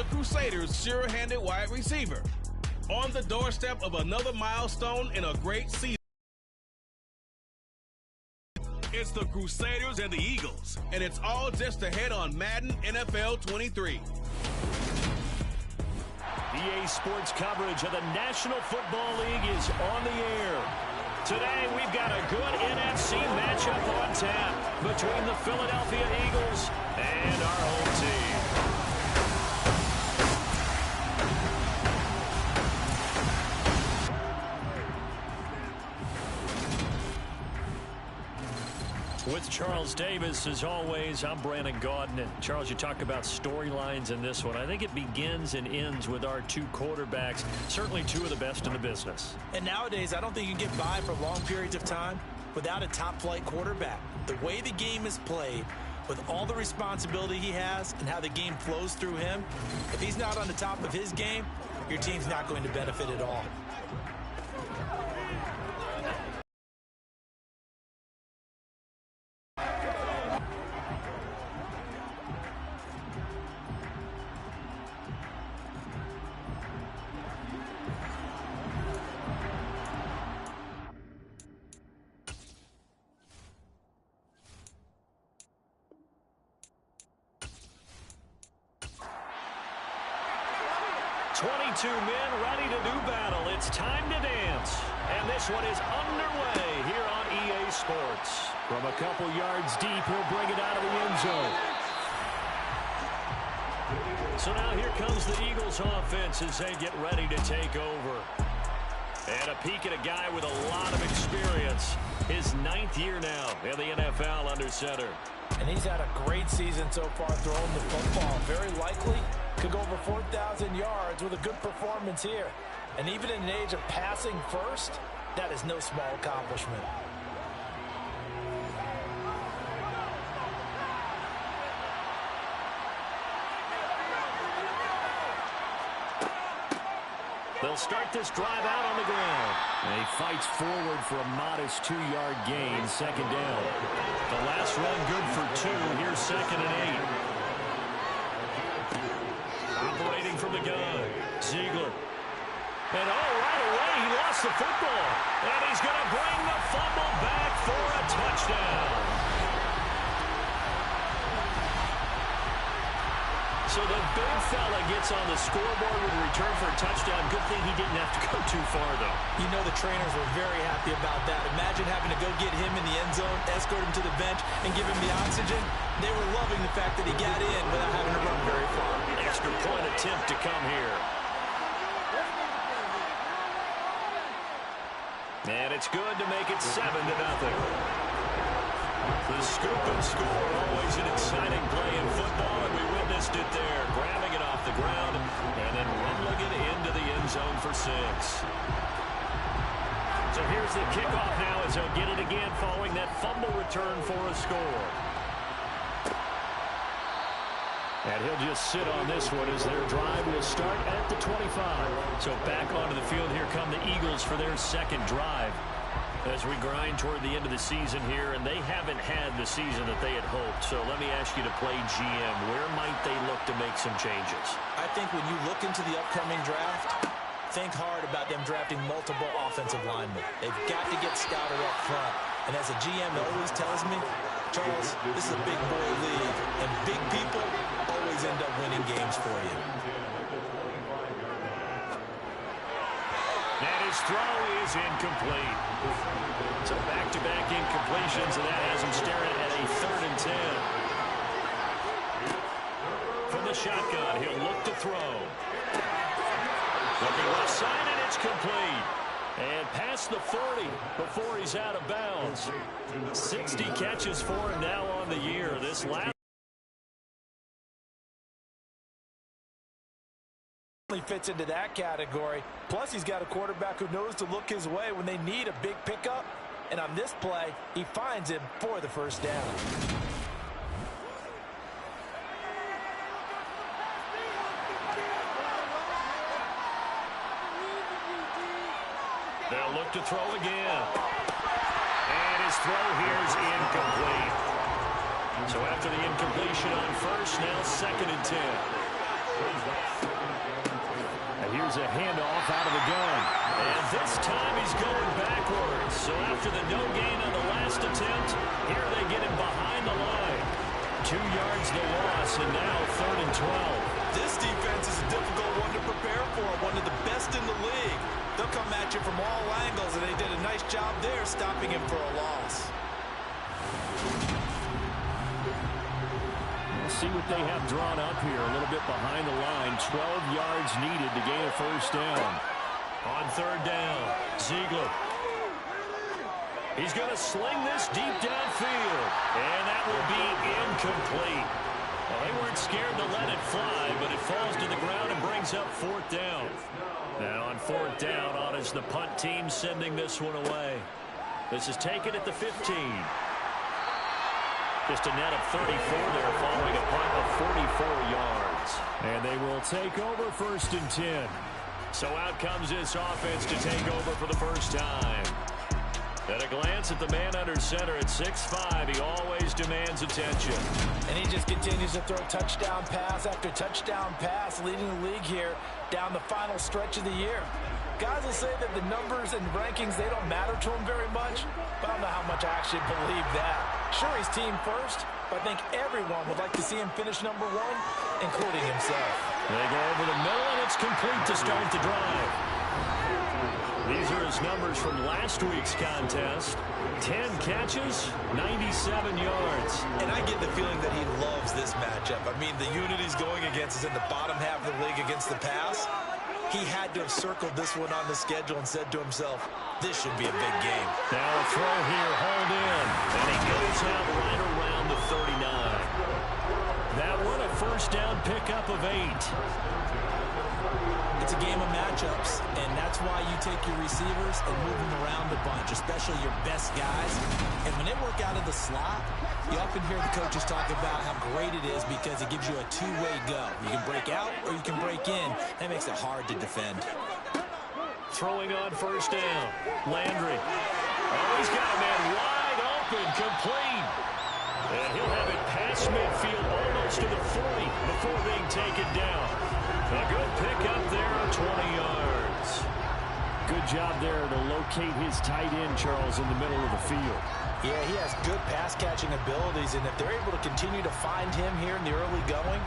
the Crusaders' sure-handed wide receiver. On the doorstep of another milestone in a great season. It's the Crusaders and the Eagles, and it's all just ahead on Madden NFL 23. EA Sports coverage of the National Football League is on the air. Today, we've got a good NFC matchup on tap between the Philadelphia Eagles and our home team. With Charles Davis, as always, I'm Brandon Gaudin. And Charles, you talk about storylines in this one. I think it begins and ends with our two quarterbacks, certainly two of the best in the business. And nowadays, I don't think you can get by for long periods of time without a top-flight quarterback. The way the game is played, with all the responsibility he has and how the game flows through him, if he's not on the top of his game, your team's not going to benefit at all. Men ready to do battle. It's time to dance. And this one is underway here on EA Sports. From a couple yards deep, he'll bring it out of the end zone. So now here comes the Eagles offense as they get ready to take over. And a peek at a guy with a lot of experience. His 9th year now in the NFL under center. And he's had a great season so far throwing the football. Very likely could go over 4,000 yards with a good performance here. And even in an age of passing first, that is no small accomplishment. They'll start this drive out on the ground. And he fights forward for a modest 2-yard gain, second down. The last run good for 2. Here's 2nd and 8. Operating from the gun, Ziegler. And right away, he lost the football. And he's going to bring the fumble back for a touchdown. So the big fella gets on the scoreboard with a return for a touchdown. Good thing he didn't have to go too far, though. You know the trainers were very happy about that. Imagine having to go get him in the end zone, escort him to the bench, and give him the oxygen. They were loving the fact that he got in without having to run very far. Extra point attempt to come here. And it's good to make it 7-0. The scoop and score, always an exciting play in football, and we witnessed it there, grabbing it off the ground and then rumbling it into the end zone for 6. So here's the kickoff now as they'll get it again following that fumble return for a score. And he'll just sit on this one as their drive will start at the 25. So back onto the field, here come the Eagles for their second drive. As we grind toward the end of the season here, and they haven't had the season that they had hoped. So let me ask you to play GM. Where might they look to make some changes? I think when you look into the upcoming draft, think hard about them drafting multiple offensive linemen. They've got to get scouted up front. And as a GM always tells me, Charles, this is a big boy league, and big people always end up winning games for you. And his throw is incomplete. So back-to-back incompletions, and that has him staring at a 3rd and 10. From the shotgun, he'll look to throw. Looking left side, and it's complete. And past the 40 before he's out of bounds. 60 catches for him now on the year. This last fits into that category. Plus, he's got a quarterback who knows to look his way when they need a big pickup. And on this play, he finds him for the first down. They'll look to throw again. And his throw here is incomplete. So after the incompletion on first, now 2nd and 10. here's a handoff out of the gun. And this time he's going backwards. So after the no gain on the last attempt, here they get him behind the line. 2 yards the loss, and now 3rd and 12. This defense is a difficult one to prepare for, one of the best in the league. They'll come at you from all angles, and they did a nice job there stopping him for a loss. See what they have drawn up here. A little bit behind the line. 12 yards needed to gain a first down. On 3rd down, Ziegler. He's going to sling this deep downfield. And that will be incomplete. Well, they weren't scared to let it fly, but it falls to the ground and brings up 4th down. Now on 4th down, on is the punt team sending this one away. This is taken at the 15. Just a net of 34 there following a punt of 44 yards. And they will take over 1st and 10. So out comes this offense to take over for the first time. At a glance at the man under center at 6'5", he always demands attention. And he just continues to throw touchdown pass after touchdown pass, leading the league here down the final stretch of the year. Guys will say that the numbers and rankings, they don't matter to him very much, but I don't know how much I actually believe that. Sure, he's team first, but I think everyone would like to see him finish number 1, including himself. They go over the middle, and it's complete to start the drive. These are his numbers from last week's contest. 10 catches, 97 yards. And I get the feeling that he loves this matchup. I mean, the unit he's going against is in the bottom half of the league against the pass. He had to have circled this one on the schedule and said to himself, this should be a big game. Now a throw here, hauled in. And he goes out right around the 39. That one a first down pickup of 8. It's a game of matchups, and that's why you take your receivers and move them around a bunch, especially your best guys. And when they work out of the slot, you often hear the coaches talk about how great it is because it gives you a two-way go. You can break out or you can break in. That makes it hard to defend. Throwing on first down. Landry. Oh, he's got a man wide open, complete. And he'll have it past midfield almost to the 40 before being taken down. A good pickup there, 20 yards. Good job there to locate his tight end, Charles, in the middle of the field. Yeah, he has good pass-catching abilities, and if they're able to continue to find him here in the early going,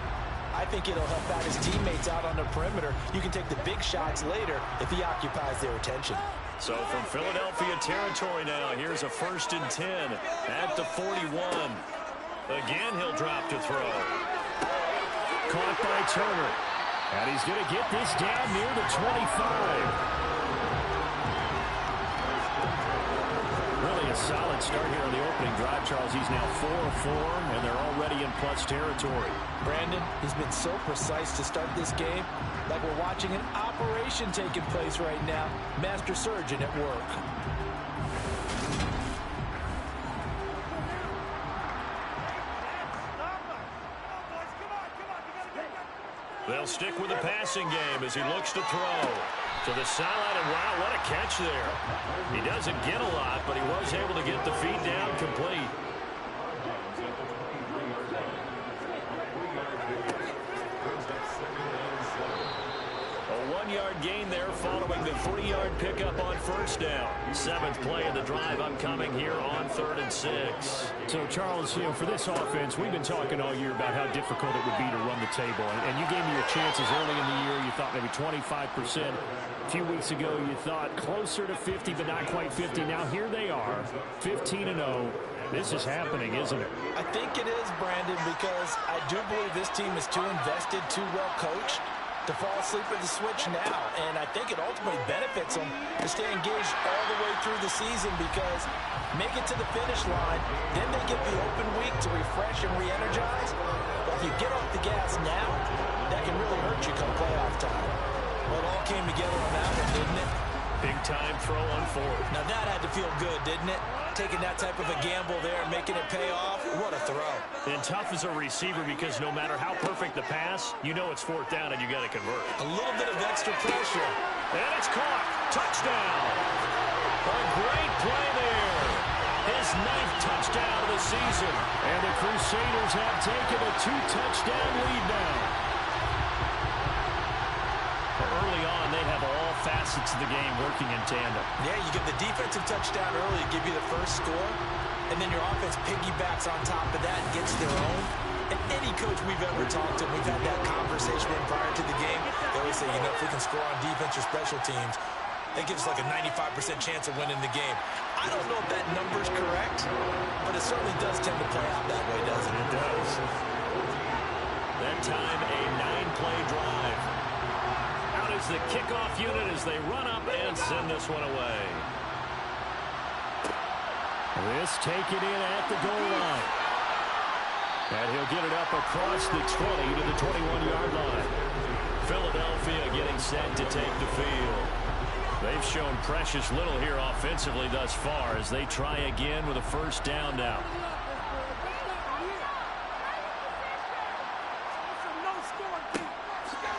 I think it'll help out his teammates out on the perimeter. You can take the big shots later if he occupies their attention. So from Philadelphia territory now, here's a 1st and 10 at the 41. Again, he'll drop to throw. Caught by Turner. And he's going to get this down near the 25. Really a solid start here on the opening drive, Charles. He's now 4 of 4, and they're already in plus territory. Brandon, he's been so precise to start this game, like we're watching an operation taking place right now. Master surgeon at work. They'll stick with the passing game as he looks to throw. To the sideline, and wow, what a catch there. He doesn't get a lot, but he was able to get the feet down complete. A 1-yard gain there following the 3-yard pickup on first down. 7th play of the drive upcoming here on 3rd and 6. So, Charles, for this offense, we've been talking all year about how difficult it would be to run the table. And you gave me your chances early in the year. You thought maybe 25%. A few weeks ago, you thought closer to 50, but not quite 50. Now, here they are, 15-0. This is happening, isn't it? I think it is, Brandon, because I do believe this team is too invested, too well coached to fall asleep at the switch now. And I think it ultimately benefits them to stay engaged all the way through the season because make it to the finish line, then they get the open week to refresh and re-energize. But if you get off the gas now, that can really hurt you come playoff time. Well, it all came together on that one, didn't it? Big-time throw on 4th. Now that had to feel good, didn't it? Taking that type of a gamble there and making it pay off. What a throw. And tough as a receiver because no matter how perfect the pass, you know it's 4th down and you got to convert. A little bit of extra pressure. And it's caught. Touchdown. A great play there. His 9th touchdown of the season. And the Crusaders have taken a 2-touchdown lead now. Early on, they facets of the game working in tandem. Yeah, you get the defensive touchdown early to give you the first score, and then your offense piggybacks on top of that and gets their own. And any coach we've ever talked to, we've had that conversation with prior to the game. They always say, if we can score on defense or special teams, that gives us like a 95% chance of winning the game. I don't know if that number's correct, but it certainly does tend to play out that way, doesn't it? It does. That time, a 9-play drive. Out is the kickoff unit as they run up and send this one away. This taken in at the goal line. And he'll get it up across the 20 to the 21-yard line. Philadelphia getting set to take the field. They've shown precious little here offensively thus far as they try again with a first down now.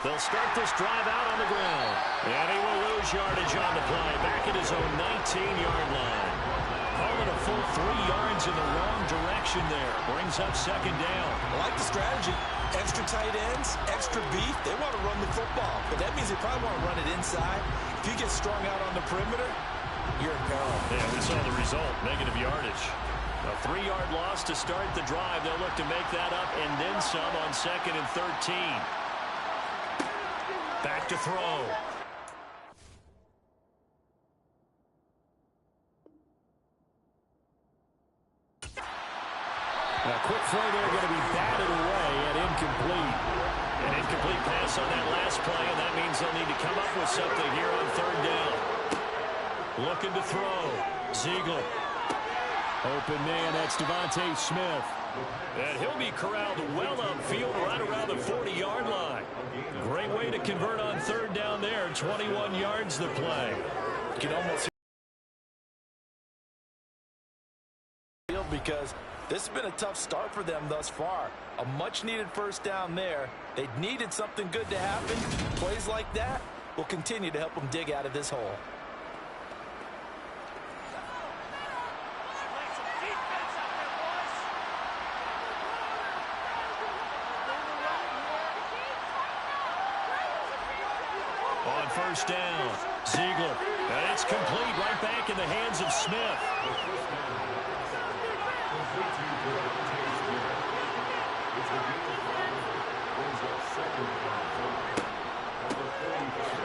They'll start this drive out on the ground. And he will lose yardage on the play. Back at his own 19-yard line. Calling a full 3 yards in the wrong direction there. Brings up second down. I like the strategy. Extra tight ends, extra beef. They want to run the football, but that means they probably want to run it inside. If you get strung out on the perimeter, you're in peril. Yeah, we saw the result, negative yardage. A 3-yard loss to start the drive. They'll look to make that up and then some on 2nd and 13. Back to throw. A quick throw there going to be batted away and incomplete. An incomplete pass on that last play, and that means they'll need to come up with something here on 3rd down. Looking to throw. Ziegler. Open man, that's Devontae Smith. And he'll be corralled well upfield right around the 40-yard line. Great way to convert on 3rd down there. 21 yards to play. You can almost feel because this has been a tough start for them thus far. A much-needed first down there. They needed something good to happen. Plays like that will continue to help them dig out of this hole. On first down, Ziegler. And it's complete right back in the hands of Smith.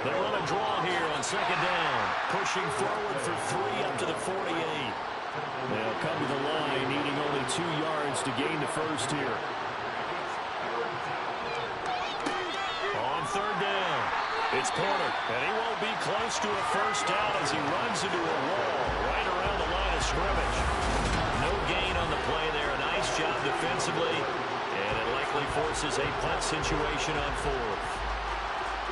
They run a draw here on 2nd down. Pushing forward for 3 up to the 48. They'll come to the line, needing only 2 yards to gain the first here. On 3rd down, it's Porter, and he won't be close to a first down as he runs into a wall right around the line of scrimmage. No gain on the play there. Nice job defensively, and it likely forces a punt situation on 4th.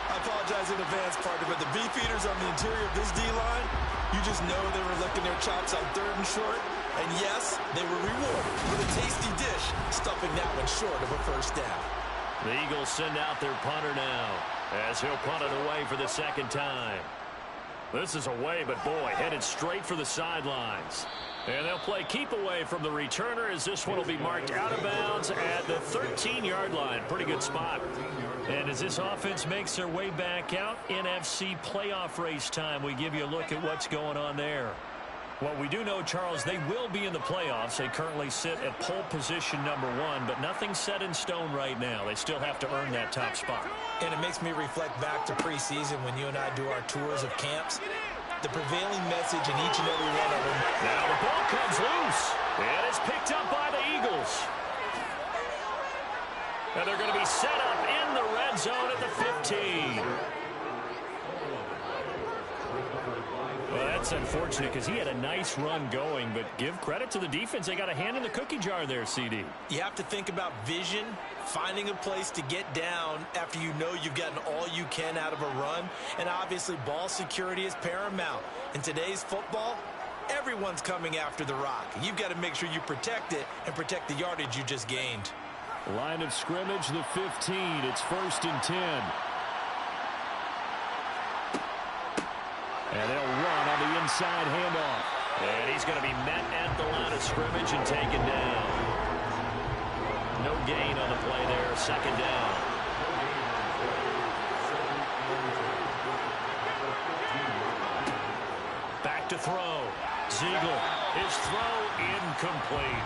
I apologize in advance, partner, but the beefeaters on the interior of this D-line, you just know they were licking their chops on 3rd and short. And yes, they were rewarded with a tasty dish, stuffing that one short of a first down. The Eagles send out their punter now as he'll punt it away for the 2nd time. This is away, but boy, headed straight for the sidelines. And they'll play keep away from the returner as this one will be marked out of bounds at the 13-yard line. Pretty good spot. And as this offense makes their way back out, NFC playoff race time, we give you a look at what's going on there. Well, we do know, Charles, they will be in the playoffs. They currently sit at pole position #1, but nothing's set in stone right now. They still have to earn that top spot. And it makes me reflect back to preseason when you and I do our tours of camps. The prevailing message in each and every one of them. Now the ball comes loose, and it's picked up by the Eagles. And they're going to be set up in the red zone at the 15. Well, that's unfortunate because he had a nice run going, but give credit to the defense. They got a hand in the cookie jar there, CD. You have to think about vision, finding a place to get down after you know you've gotten all you can out of a run, and obviously ball security is paramount. In today's football, everyone's coming after the rock. You've got to make sure you protect it and protect the yardage you just gained. Line of scrimmage, the 15. It's 1st and 10. And they'll run on the inside handoff. And he's going to be met at the line of scrimmage and taken down. No gain on the play there. 2nd down. back to throw. Ziegler, his throw incomplete.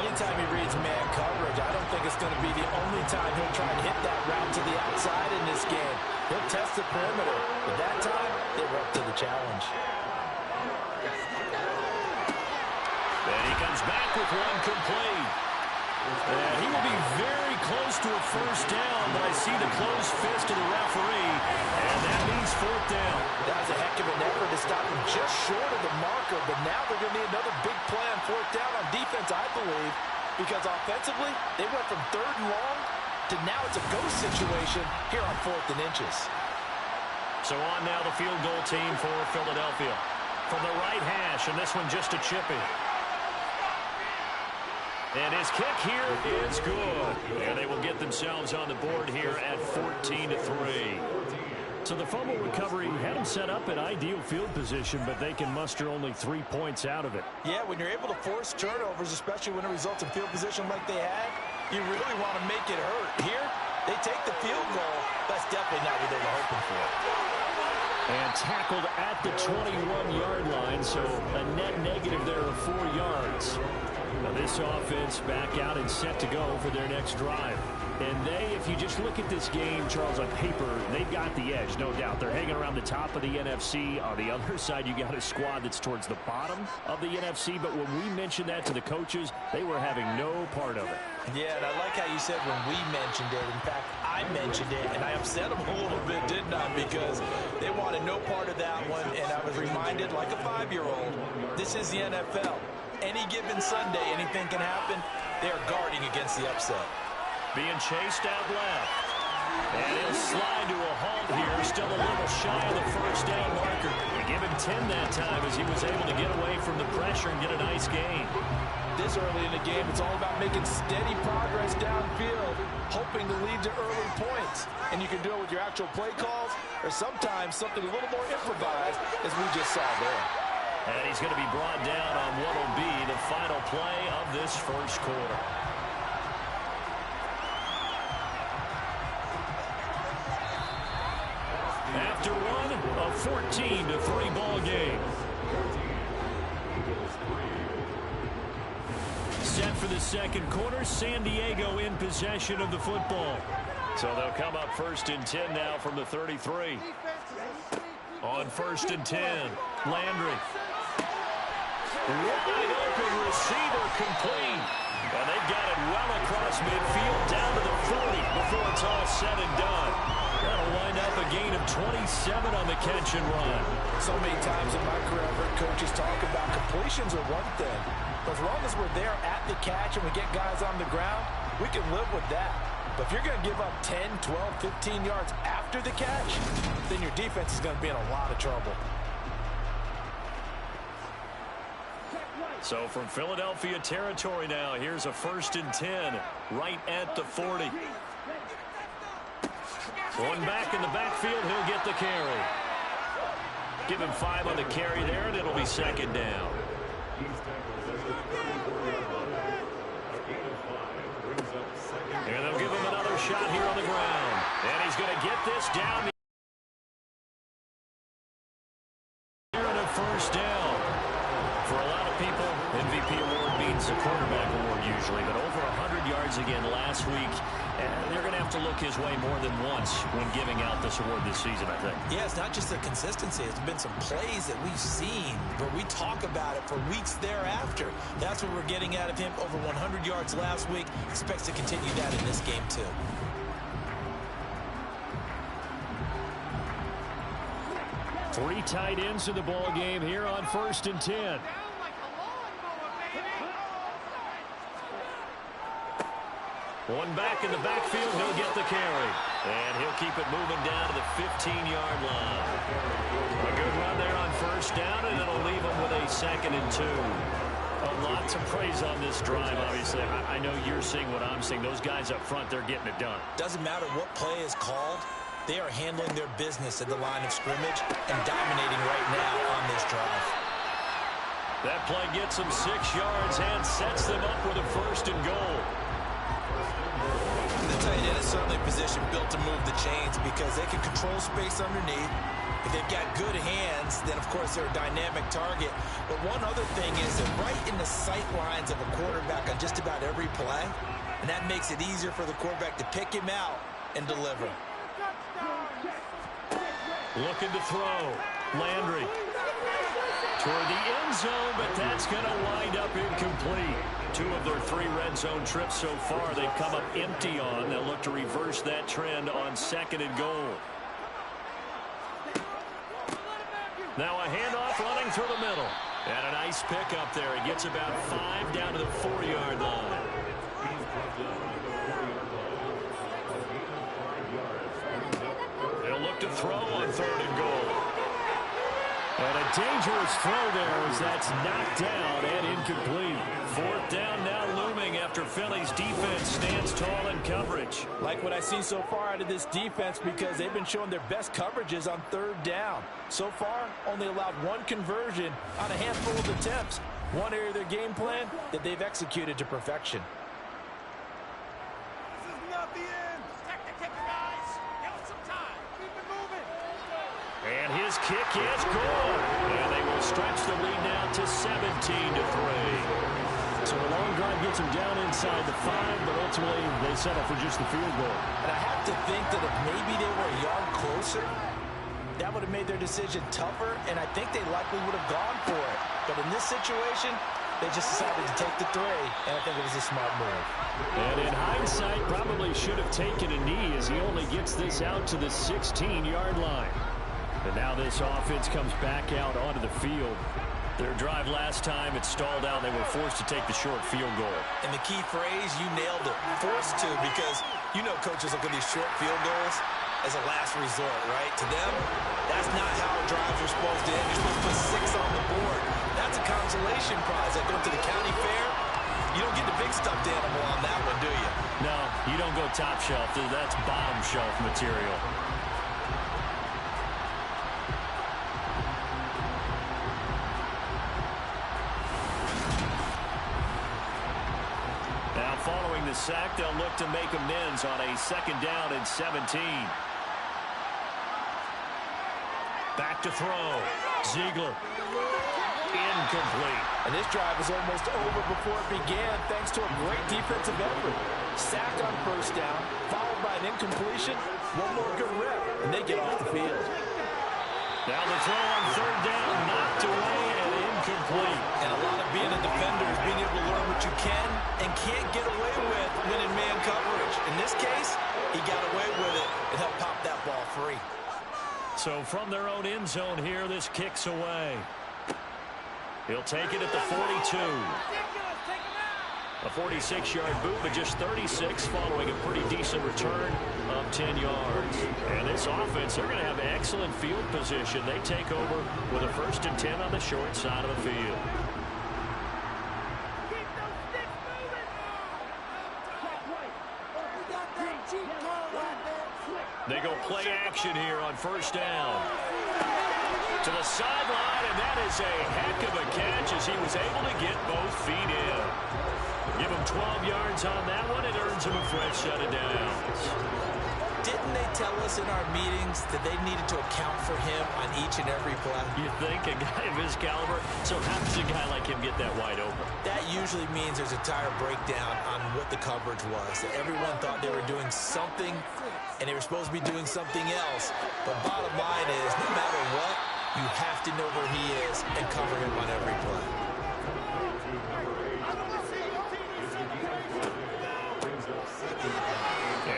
Anytime he reads man coverage, I don't think it's going to be the only time he'll try and hit that route to the outside in this game. He'll test the perimeter, but that time, they were up to the challenge. And he comes back with one complete. And he will be very close to a first down, but I see the closed fist of the referee, and that means fourth down. That was a heck of an effort to stop him just short of the marker, but now they're going to need another big play on fourth down on defense, I believe, because offensively, they went from 3rd and long to now it's a ghost situation here on 4th and inches. So on now the field goal team for Philadelphia. From the right hash, and this one just a chippy. And his kick here is good. And they will get themselves on the board here at 14-3. So the fumble recovery had them set up in ideal field position, but they can muster only 3 points out of it. Yeah, when you're able to force turnovers, especially when it results in field position like they had, you really want to make it hurt. Here, they take the field goal. That's definitely not what they were hoping for. And tackled at the 21-yard line, so a net negative there of 4 yards. Now this offense back out and set to go for their next drive. And they, if you just look at this game, Charles, on paper, they've got the edge, no doubt. They're hanging around the top of the NFC. On the other side, you got a squad that's towards the bottom of the NFC. But when we mentioned that to the coaches, they were having no part of it. Yeah, and I like how you said when we mentioned it. In fact, I mentioned it, and I upset them a little bit, didn't I? Because they wanted no part of that one, and I was reminded, like a 5-year-old, this is the NFL. Any given Sunday, anything can happen. They are guarding against the upset. Being chased out left. And he'll slide to a halt here. Still a little shy of the first down marker. They give him 10 that time as he was able to get away from the pressure and get a nice gain. This early in the game, it's all about making steady progress downfield, hoping to lead to early points. And you can do it with your actual play calls, or sometimes something a little more improvised, as we just saw there. And he's going to be brought down on what will be the final play of this first quarter. After one, a 14-3 ball game. Set for the second quarter, San Diego in possession of the football. So they'll come up 1st and 10 now from the 33. On 1st and 10, Landry. Wide open receiver complete. And they've got it well across midfield down to the 40 before it's all said and done. That'll wind up a gain of 27 on the catch and run. So many times in my career, I've heard coaches talk about completions are one thing. But as long as we're there at the catch and we get guys on the ground, we can live with that. But if you're going to give up 10, 12, 15 yards after the catch, then your defense is going to be in a lot of trouble. So from Philadelphia territory now, here's a 1st and 10 right at the 40. One back in the backfield, he'll get the carry. Give him 5 on the carry there, and it'll be 2nd down. And they'll give him another shot here on the ground. And he's going to get this down. Here in a 1st down. For a lot of people, MVP award means a quarterback award usually, but over 100 yards again last week, and they're going to have to look his way more than once when giving out this award this season, I think. Yeah, it's not just the consistency. It's been some plays that we've seen where we talk about it for weeks thereafter. That's what we're getting out of him. Over 100 yards last week. Expects to continue that in this game, too. Three tight ends in the ball game here on 1st and 10. One back in the backfield, he'll get the carry. And he'll keep it moving down to the 15-yard line. A good run there on 1st down, and it'll leave him with a 2nd and 2. A lot to praise on this drive, obviously. I know you're seeing what I'm seeing. Those guys up front, they're getting it done. Doesn't matter what play is called. They are handling their business at the line of scrimmage and dominating right now on this drive. That play gets them 6 yards and sets them up with a 1st and goal. The tight end is certainly a position built to move the chains because they can control space underneath. If they've got good hands, then, of course, they're a dynamic target. But one other thing is they're right in the sight lines of a quarterback on just about every play, and that makes it easier for the quarterback to pick him out and deliver. Looking to throw. Landry toward the end zone, but that's going to wind up incomplete. 2 of their 3 red zone trips so far they've come up empty on. They'll look to reverse that trend on 2nd and goal. Now a handoff running through the middle. And a nice pick up there. He gets about 5 down to the 4-yard line. They'll look to throw on 3rd and goal. And a dangerous throw there as that's knocked down and incomplete. 4th down now looming after Philly's defense stands tall in coverage. Like what I see so far out of this defense because they've been showing their best coverages on 3rd down. So far, only allowed 1 conversion on a handful of attempts. One area of their game plan that they've executed to perfection. This is not the end. Take the kicker, guys. Give us some time. Keep it moving. And his kick is good. And they will stretch the lead now to 17-3. So a long drive gets them down inside the 5, but ultimately they settle for just the field goal. And I have to think that if maybe they were a yard closer, that would have made their decision tougher, and I think they likely would have gone for it. But in this situation, they just decided to take the 3, and I think it was a smart move. And in hindsight, probably should have taken a knee as he only gets this out to the 16-yard line. And now this offense comes back out onto the field. Their drive last time, it stalled out. They were forced to take the short field goal. And the key phrase, you nailed it. Forced to, because you know coaches look at these short field goals as a last resort, right? To them, that's not how drives are supposed to end. You're supposed to put 6 on the board. That's a consolation prize. Like going to the county fair, you don't get the big stuffed animal on that one, do you? No, you don't go top shelf. That's bottom shelf material. Following the sack, they'll look to make amends on a 2nd down and 17. Back to throw. Ziegler. Incomplete. And this drive was almost over before it began thanks to a great defensive effort. Sack on 1st down, followed by an incompletion. One more good rep, and they get off the field. Now the throw on 3rd down, knocked away and incomplete. And a lot of being a defender is being able to learn what you can and can't get away with when in man coverage. In this case, he got away with it and helped pop that ball free. So from their own end zone here, this kicks away. He'll take it at the 42. A 46-yard boot, but just 36 following a pretty decent return of 10 yards. And this offense, they're going to have excellent field position. They take over with a 1st and 10 on the short side of the field. They go play action here on 1st down. To the sideline, and that is a heck of a catch as he was able to get both feet in. Give him 12 yards on that one. It earns him a fresh set of downs. Didn't they tell us in our meetings that they needed to account for him on each and every play? You think a guy of his caliber? So how does a guy like him get that wide open? That usually means there's a tire breakdown on what the coverage was. That everyone thought they were doing something, and they were supposed to be doing something else. But bottom line is, no matter what, you have to know where he is and cover him on every play.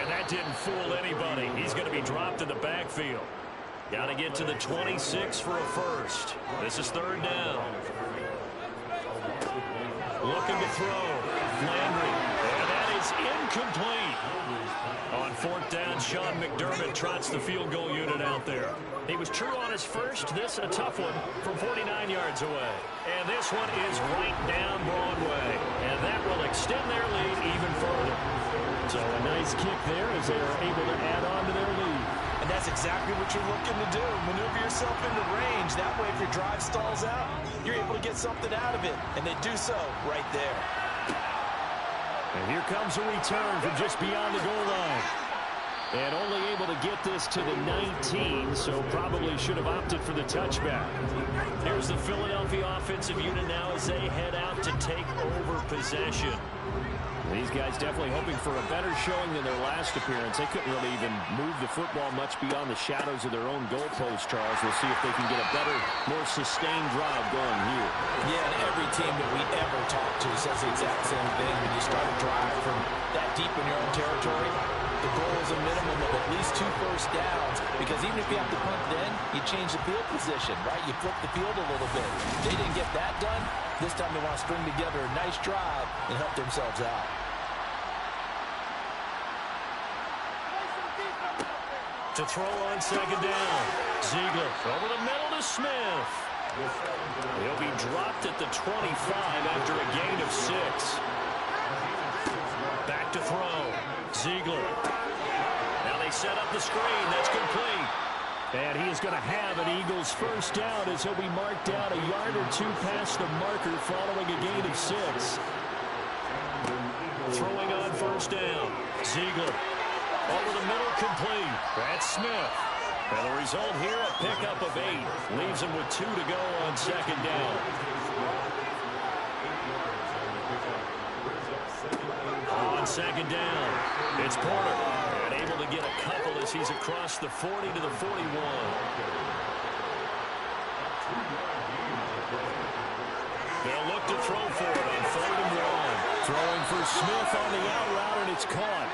And that didn't fool anybody. He's going to be dropped in the backfield. Got to get to the 26 for a first. This is 3rd down. Looking to throw. Landry. And that is incomplete. On 4th down, Sean McDermott trots the field goal unit out there. He was true on his first. This a tough one from 49 yards away. And this one is right down Broadway. And that will extend their lead even further. So a nice kick there as they are able to add on to their lead. And that's exactly what you're looking to do. Maneuver yourself into range. That way, if your drive stalls out, you're able to get something out of it. And they do so right there. And here comes a return from just beyond the goal line. And only able to get this to the 19, so probably should have opted for the touchback. Here's the Philadelphia offensive unit now as they head out to take over possession. These guys definitely hoping for a better showing than their last appearance. They couldn't really even move the football much beyond the shadows of their own goalpost, Charles. We'll see if they can get a better, more sustained drive going here. Yeah, and every team that we ever talk to says the exact same thing. When you start a drive from that deep in your own territory, the goal is a minimum of at least 2 first downs, because even if you have to punt then, you change the field position, right? You flip the field a little bit. They didn't get that done. This time they want to string together a nice drive and help themselves out. To throw on second down. Ziegler over the middle to Smith. He'll be dropped at the 25 after a gain of 6. Back to throw. Ziegler. Now they set up the screen. That's complete. And he is going to have an Eagles first down as he'll be marked down a yard or 2 past the marker following a gain of 6. Throwing on first down. Ziegler. Over the middle, complete. That's Smith. And the result here, a pickup of 8. Leaves him with 2 to go on second down. On second down, it's Porter. And able to get a couple as he's across the 40 to the 41. They'll look to throw for it on 3rd and 1. Throwing for Smith on the out route, and it's caught.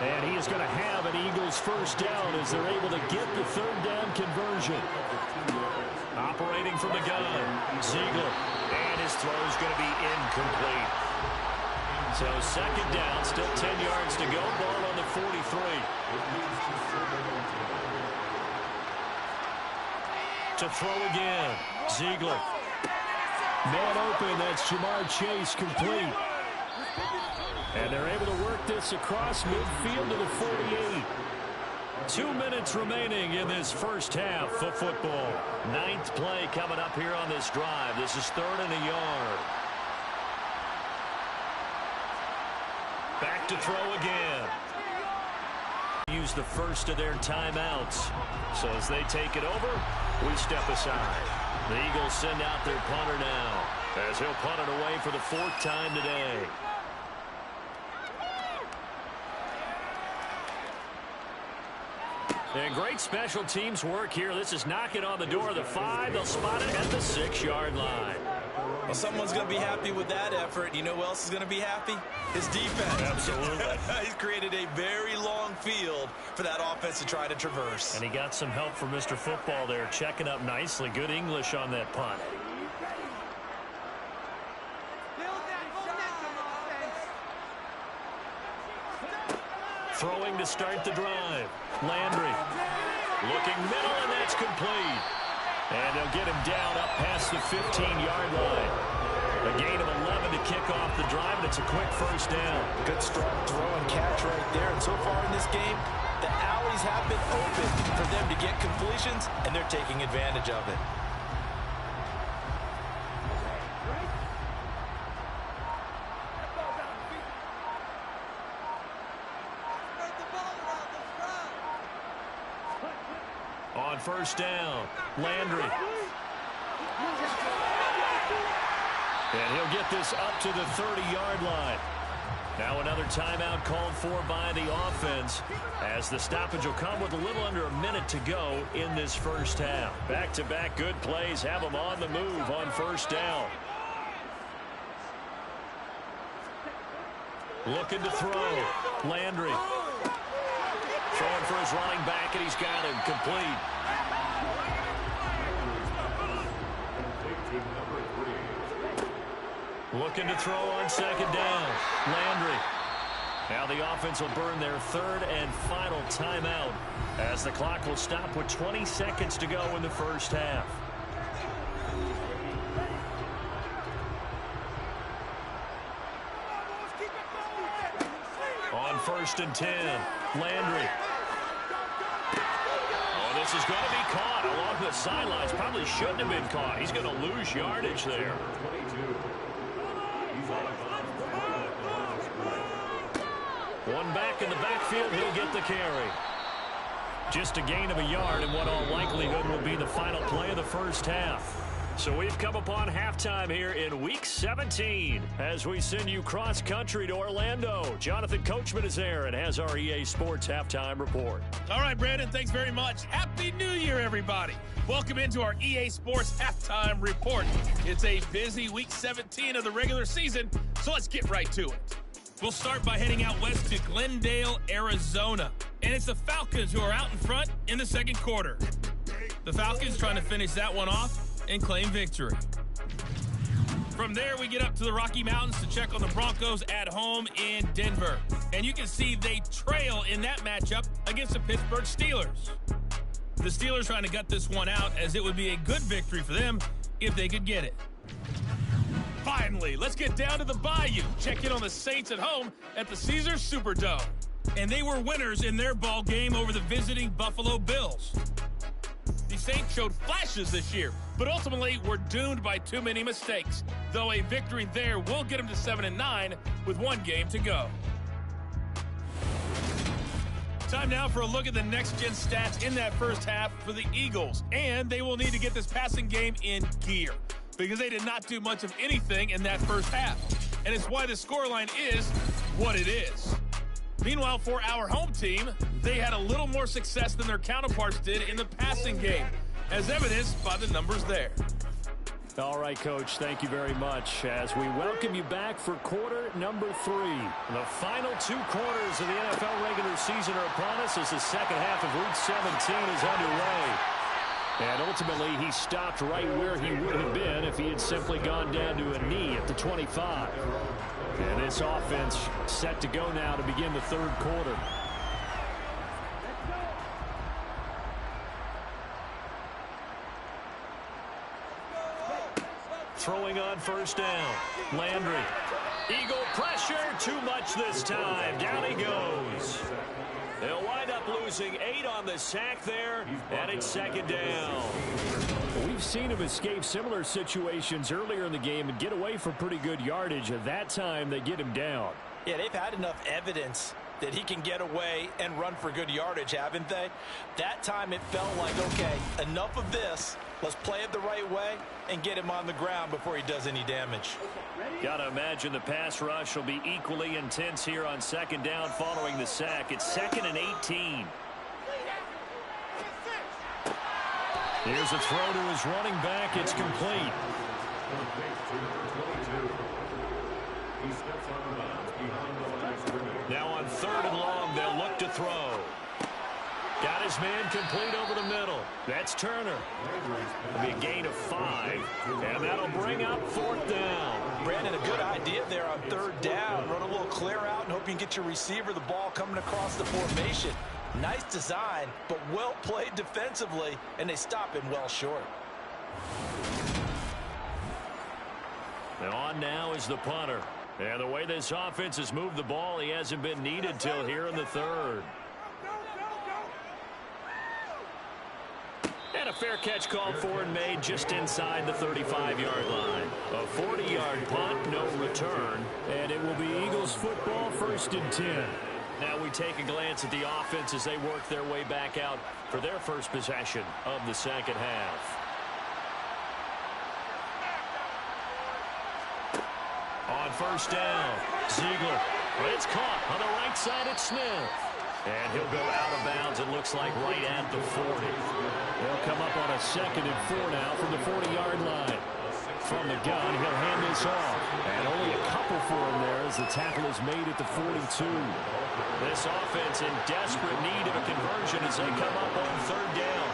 And he is going to have an Eagles first down as they're able to get the 3rd down conversion. Operating from the gun, Ziegler. And his throw is going to be incomplete. So second down, still 10 yards to go. Ball on the 43. To throw again, Ziegler. Man open, that's Jamar Chase, complete. And they're able to work this across midfield to the 48. 2 minutes remaining in this first half of football. 9th play coming up here on this drive. This is 3rd and a yard. Back to throw again. Use the first of their timeouts. So as they take it over, we step aside. The Eagles send out their punter now, as he'll punt it away for the 4th time today. And great special teams work here. This is knocking on the door of the 5. They'll spot it at the 6-yard line. Well, someone's going to be happy with that effort. You know who else is going to be happy? His defense. Absolutely. He's created a very long field for that offense to try to traverse. And he got some help from Mr. Football there, checking up nicely. Good English on that punt. Throwing to start the drive. Landry. Looking middle, and that's complete. And they'll get him down up past the 15-yard line. A gain of 11 to kick off the drive, and it's a quick first down. Good strong throw and catch right there. And so far in this game, the alleys have been open for them to get completions, and they're taking advantage of it. On first down, Landry. And he'll get this up to the 30-yard line. Now another timeout called for by the offense, as the stoppage will come with a little under a minute to go in this first half. Back-to-back good plays have them on the move on first down. Looking to throw. Landry. Throwing for his running back, and he's got him complete. Looking to throw on second down. Landry. Now the offense will burn their 3rd and final timeout, as the clock will stop with 20 seconds to go in the first half. On 1st and 10, Landry. Oh, this is going to be caught along the sidelines. Probably shouldn't have been caught. He's going to lose yardage there. One back in the backfield. He'll get the carry. Just a gain of a yard in what all likelihood will be the final play of the first half. So we've come upon halftime here in Week 17 as we send you cross-country to Orlando. Jonathan Coachman is there and has our EA Sports Halftime Report. All right, Brandon, thanks very much. Happy New Year, everybody. Welcome into our EA Sports Halftime Report. It's a busy Week 17 of the regular season, so let's get right to it. We'll start by heading out west to Glendale, Arizona. And it's the Falcons who are out in front in the second quarter. The Falcons trying to finish that one off and claim victory. From there, we get up to the Rocky Mountains to check on the Broncos at home in Denver. And you can see they trail in that matchup against the Pittsburgh Steelers. The Steelers trying to gut this one out, as it would be a good victory for them if they could get it. Finally, let's get down to the Bayou. Check in on the Saints at home at the Caesars Superdome. And they were winners in their ball game over the visiting Buffalo Bills. The Saints showed flashes this year, but ultimately were doomed by too many mistakes, though a victory there will get them to 7-9 with one game to go. Time now for a look at the next-gen stats in that first half for the Eagles, and they will need to get this passing game in gear because they did not do much of anything in that first half, and it's why the scoreline is what it is. Meanwhile, for our home team, they had a little more success than their counterparts did in the passing game, as evidenced by the numbers there. All right, Coach, thank you very much as we welcome you back for quarter number 3. The final 2 quarters of the NFL regular season are upon us as the second half of Week 17 is underway. And ultimately, he stopped right where he would have been if he had simply gone down to a knee at the 25. And this offense set to go now to begin the third quarter. Throwing on first down. Landry. Eagle pressure. Too much this time. Down he goes. They'll wind up losing 8 on the sack there, and it's second down. We've seen him escape similar situations earlier in the game and get away for pretty good yardage. At that time, they get him down. Yeah, they've had enough evidence that he can get away and run for good yardage, haven't they? That time it felt like, okay, enough of this. Let's play it the right way and get him on the ground before he does any damage. Got to imagine the pass rush will be equally intense here on second down following the sack. It's 2nd and 18. Here's a throw to his running back. It's complete. Now on 3rd and long, they'll look to throw. Got his man complete over the middle. That's Turner. It'll be a gain of 5, and that'll bring up 4th down. Brandon, a good idea there on 3rd down. Run a little clear out and hope you can get your receiver the ball coming across the formation. Nice design, but well played defensively, and they stop him well short. And on now is the punter. And the way this offense has moved the ball, he hasn't been needed till here in the 3rd. And a fair catch called for and made just inside the 35-yard line. A 40-yard punt, no return. And it will be Eagles football, 1st and 10. Now we take a glance at the offense as they work their way back out for their first possession of the second half. On first down, Ziegler. It's caught on the right side at Smith. And he'll go out of bounds, it looks like, right at the 40. They'll come up on a 2nd and 4 now from the 40-yard line. From the gun, he'll hand this off. And only a couple for him there as the tackle is made at the 42. This offense in desperate need of a conversion as they come up on 3rd down.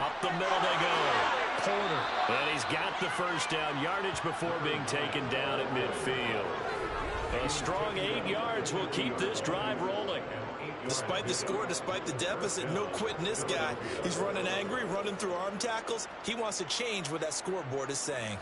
Up the middle they go. Porter. And he's got the first down yardage before being taken down at midfield. A strong 8 yards will keep this drive rolling. Despite the score, despite the deficit, no quitting this guy. He's running angry, running through arm tackles. He wants to change what that scoreboard is saying.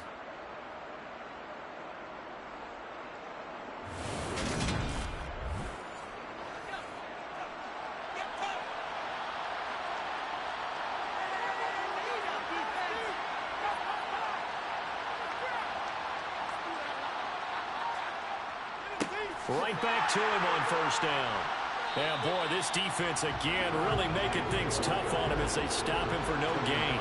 Right back to him on first down. And boy, this defense again really making things tough on him as they stop him for no gain.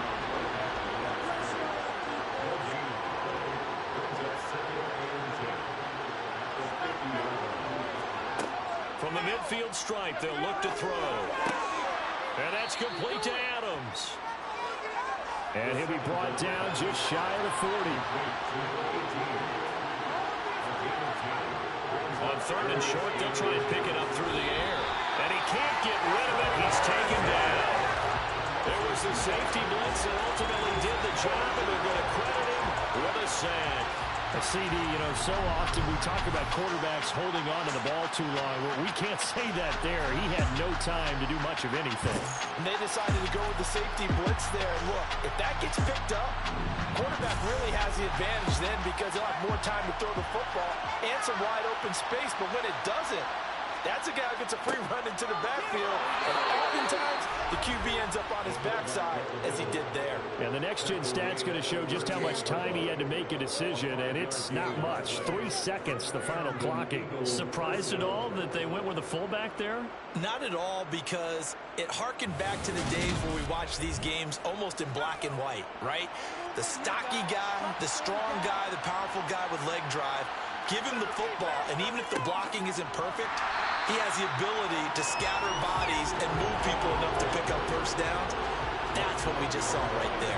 From the midfield stripe, they'll look to throw. And that's complete to Adams. And he'll be brought down just shy of the 40. On third and short, they'll try and pick it up through the air. And he can't get rid of it. He's taken down. There was the safety blitz that ultimately did the job, and they're going to credit him with a sack. CD, so often we talk about quarterbacks holding on to the ball too long. Well, we can't say that there. He had no time to do much of anything. And they decided to go with the safety blitz there. Look, if that gets picked up, quarterback really has the advantage then because he'll have more time to throw the football and some wide open space. But when it doesn't, that's a guy who gets a free run into the backfield. And oftentimes, the QB ends up on his backside, as he did there. And the next-gen stat's going to show just how much time he had to make a decision, and it's not much. 3 seconds, the final clocking. Surprised at all that they went with a fullback there? Not at all, because it harkened back to the days where we watched these games almost in black and white, right? The stocky guy, the strong guy, the powerful guy with leg drive. Give him the football, and even if the blocking isn't perfect, he has the ability to scatter bodies and move people enough to pick up first downs. That's what we just saw right there.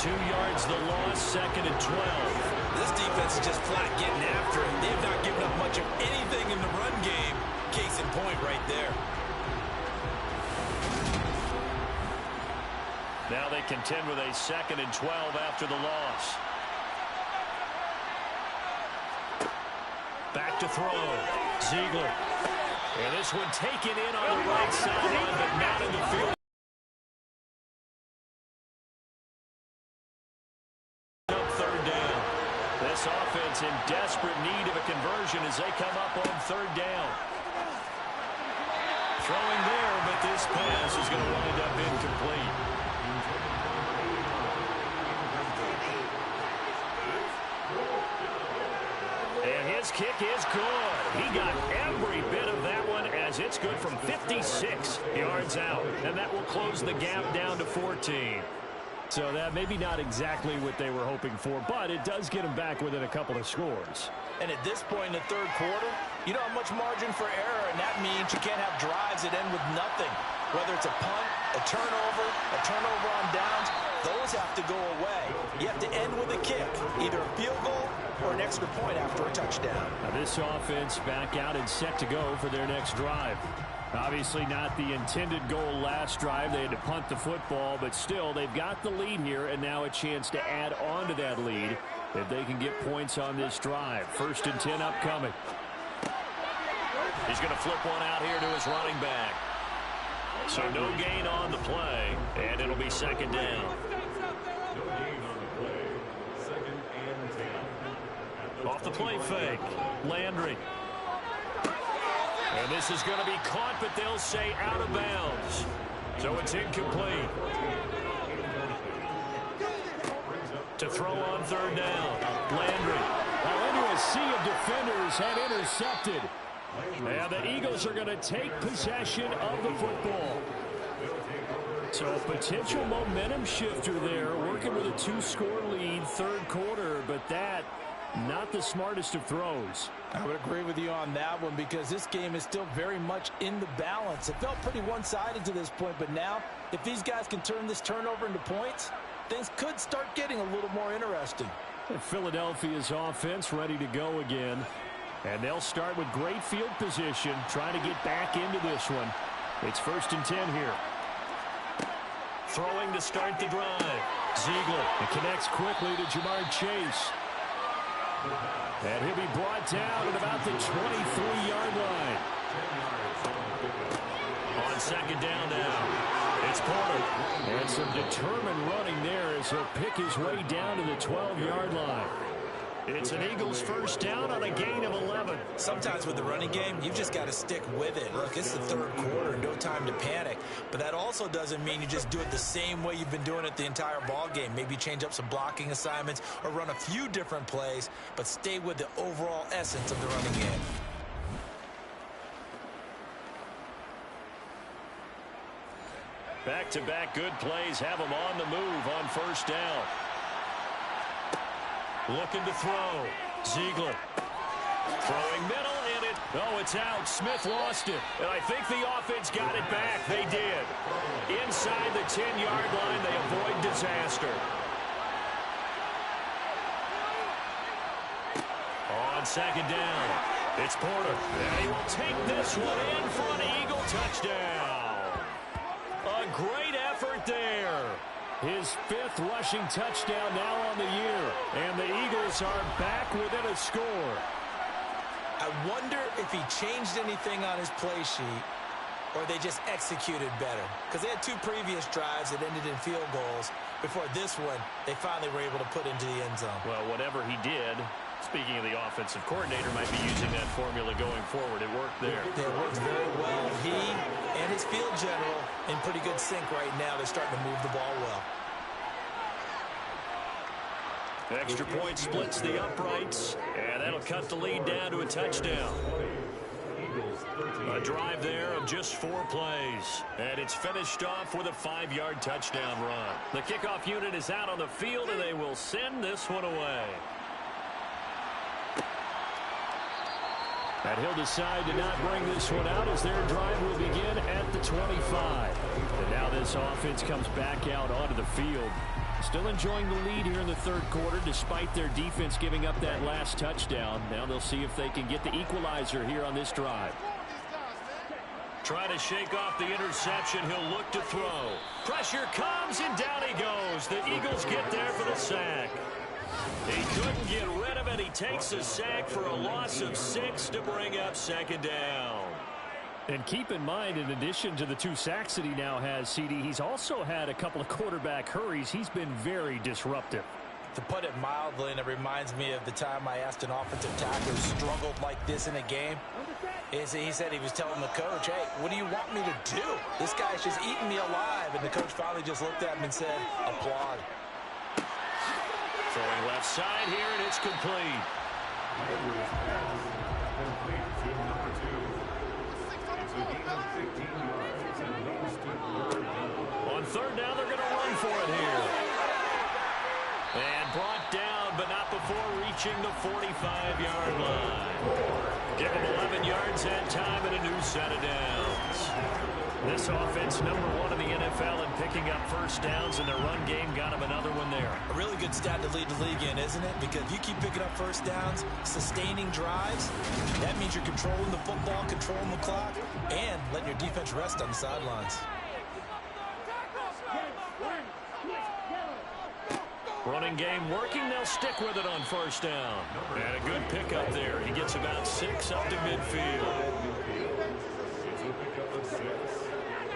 2 yards the loss, 2nd and 12. This defense is just flat getting after it. They've not given up much of anything in the run game. Case in point right there. Now they contend with a 2nd and 12 after the loss. Back to throw. Ziegler. And this one taken in on the right sideline, but not in the field. Third down. This offense in desperate need of a conversion as they come up on third down. Throwing there, but this pass is going to wind up incomplete. And his kick is good. He got every bit of that one as it's good from 56 yards out. And that will close the gap down to 14. So that maybe not exactly what they were hoping for, but it does get them back within a couple of scores. And at this point in the third quarter, you don't have much margin for error, and that means you can't have drives that end with nothing. Whether it's a punt, a turnover on downs, those have to go away. You have to end with a kick, either a field goal or an extra point after a touchdown. Now this offense back out and set to go for their next drive. Obviously not the intended goal last drive. They had to punt the football, but still they've got the lead here, and now a chance to add on to that lead if they can get points on this drive. 1st and 10 upcoming. He's going to flip one out here to his running back. So no gain on the play, and it'll be 2nd down. Off the play fake, Landry. And this is going to be caught, but they'll say out of bounds. So it's incomplete. To throw on third down, Landry. Now into a sea of defenders had intercepted. And the Eagles are going to take possession of the football. So a potential momentum shifter there, working with a 2-score lead, third quarter, but that not the smartest of throws. I would agree with you on that one because this game is still very much in the balance. It felt pretty one-sided to this point, but now if these guys can turn this turnover into points, things could start getting a little more interesting. And Philadelphia's offense ready to go again. And they'll start with great field position, trying to get back into this one. It's 1st and 10 here. Throwing to start the drive. Ziegler. It connects quickly to Jamar Chase. And he'll be brought down at about the 23-yard line. On 2nd down now, it's Porter. And some determined running there as he'll pick his way down to the 12-yard line. It's an Eagles 1st down on a gain of 11. Sometimes with the running game, you've just got to stick with it. Look, it's the third quarter, no time to panic. But that also doesn't mean you just do it the same way you've been doing it the entire ball game. Maybe change up some blocking assignments or run a few different plays, but stay with the overall essence of the running game. Back-to-back good plays have them on the move on first down. Looking to throw. Ziegler. Throwing middle, and it's out. Smith lost it. And I think the offense got it back. They did. Inside the 10-yard line, they avoid disaster. On second down, it's Porter. And he will take this one in for an Eagle touchdown. A great effort there. His 5th rushing touchdown now on the year. And the Eagles are back within a score. I wonder if he changed anything on his play sheet or they just executed better. Because they had 2 previous drives that ended in field goals. Before this one, they finally were able to put into the end zone. Well, whatever he did, speaking of the offensive coordinator, might be using that formula going forward. It worked there. It worked very well. He and his field general in pretty good sync right now. They're starting to move the ball well. Extra point splits the uprights, and that'll cut the lead down to a touchdown. A drive there of just 4 plays, and it's finished off with a 5-yard touchdown run. The kickoff unit is out on the field, and they will send this one away. And he'll decide to not bring this one out as their drive will begin at the 25. And now this offense comes back out onto the field. Still enjoying the lead here in the third quarter despite their defense giving up that last touchdown. Now they'll see if they can get the equalizer here on this drive. Trying to shake off the interception. He'll look to throw. Pressure comes and down he goes. The Eagles get there for the sack. He couldn't get rid of it. He takes a sack for a loss of 6 to bring up second down. And keep in mind, in addition to the 2 sacks that he now has, CD, he's also had a couple of quarterback hurries. He's been very disruptive. To put it mildly, and it reminds me of the time I asked an offensive tackle who struggled like this in a game. He said he was telling the coach, hey, what do you want me to do? This guy's just eating me alive. And the coach finally just looked at him and said, applaud. Throwing left side here, and it's complete. On third down, they're going to run for it here. And brought down, but not before reaching the 45-yard line. Give him 11 yards that time and a new set of downs. This offense, #1 in the NFL in picking up first downs, and their run game got him another one there. A really good stat to lead the league in, isn't it? Because if you keep picking up first downs, sustaining drives, that means you're controlling the football, controlling the clock, and letting your defense rest on the sidelines. Running game working. They'll stick with it on first down. And a good pickup there. He gets about 6 up to midfield.